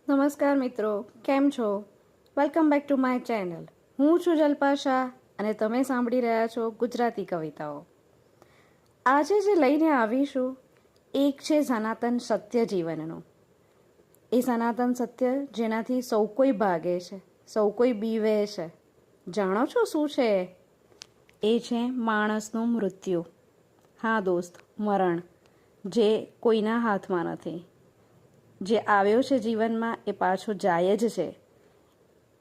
નમસ્કાર મિત્રો, કેમ છો? Welcome back to my channel. હું છું જલ્પા શાહ અને તમે સાંભળી રહ્યા છો ગુજરાતી કવિતાઓ. આજે જે લઈને આવીશું એક છે સનાતન સત્ય જીવનનું. એ સનાતન સત્ય જેનાથી સૌ કોઈ ભાગે છે, સૌ કોઈ બીવે છે. જાણો છો શું છે એ? છે માણસનું મૃત્યુ. હા દોસ્ત, મરણ જે કોઈના હાથમાં નથી. જે આવ્યો છે જીવનમાં એ પાછો જાય જ છે.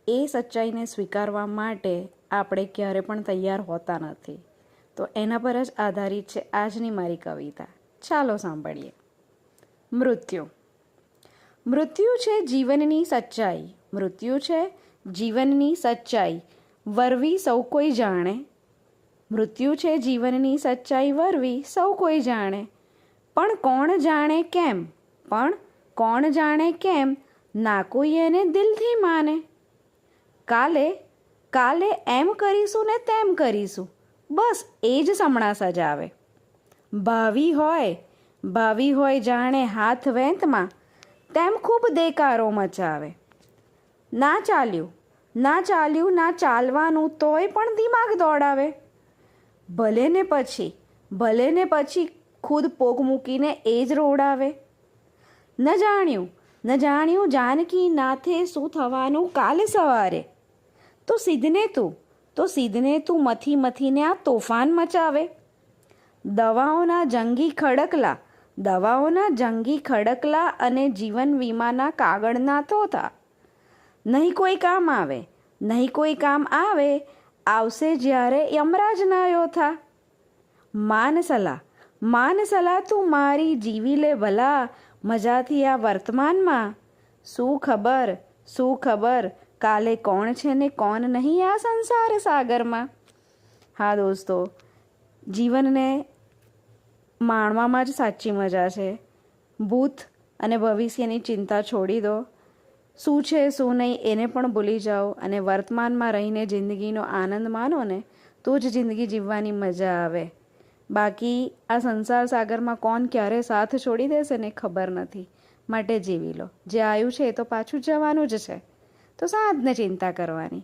એ સચ્ચાઈને સ્વીકારવા માટે આપણે ક્યારે પણ તૈયાર હોતા નથી. તો એના પર જ આધારિત છે આજની મારી કવિતા. ચાલો સાંભળીએ. મૃત્યુ. મૃત્યુ છે જીવનની સચ્ચાઈ. મૃત્યુ છે જીવનની સચ્ચાઈ, વરવી સૌ કોઈ જાણે. મૃત્યુ છે જીવનની સચ્ચાઈ, વરવી સૌ કોઈ જાણે. પણ કોણ જાણે કેમ? કોણ જાણે કેમ? ના કોઈ એને દિલથી માને. કાલે એમ કરીશું ને તેમ કરીશું, બસ એ જ સમણા સજાવે. ભાવી હોય જાણે હાથ વેંતમાં, તેમ ખૂબ દેકારો મચાવે. ના ચાલ્યું ના ચાલવાનું તોય પણ દિમાગ દોડાવે. ભલે ને પછી ખુદ પોક મૂકીને એ જ રોડાવે. ન જાણ્યું જાનકી નાથે શું થવાનું કાલે સવારે. તો સીધને તું મથીને આ તોફાન મચાવે. દવાઓના જંગી ખડકલા અને જીવન વીમાના કાગળના તોતા. નહીં કોઈ કામ આવે, આવશે જ્યારે યમરાજના યોથા. માનસલા તું મારી જીવી લે ભલા, મજાથી આ વર્તમાનમાં. શું ખબર કાલે કોણ છે ને કોણ નહીં આ સંસાર સાગરમાં. હા દોસ્તો, જીવનને માણવામાં જ સાચી મજા છે. ભૂત અને ભવિષ્યની ચિંતા છોડી દો. શું છે શું નહીં એને પણ ભૂલી જાઓ અને વર્તમાનમાં રહીને જિંદગીનો આનંદ માનો ને, તો જ જિંદગી જીવવાની મજા આવે. બાકી આ સંસાર સાગરમાં કોણ ક્યારે સાથ છોડી દેશે ને ખબર નથી. માટે જીવી લો. જે આવ્યું છે એ તો પાછું જવાનું જ છે, તો સાંજને ચિંતા કરવાની.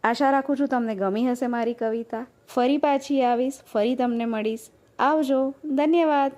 આશા રાખું છું તમને ગમી હશે મારી કવિતા. ફરી પાછી આવીશ, ફરી તમને મળીશ. આવજો. ધન્યવાદ.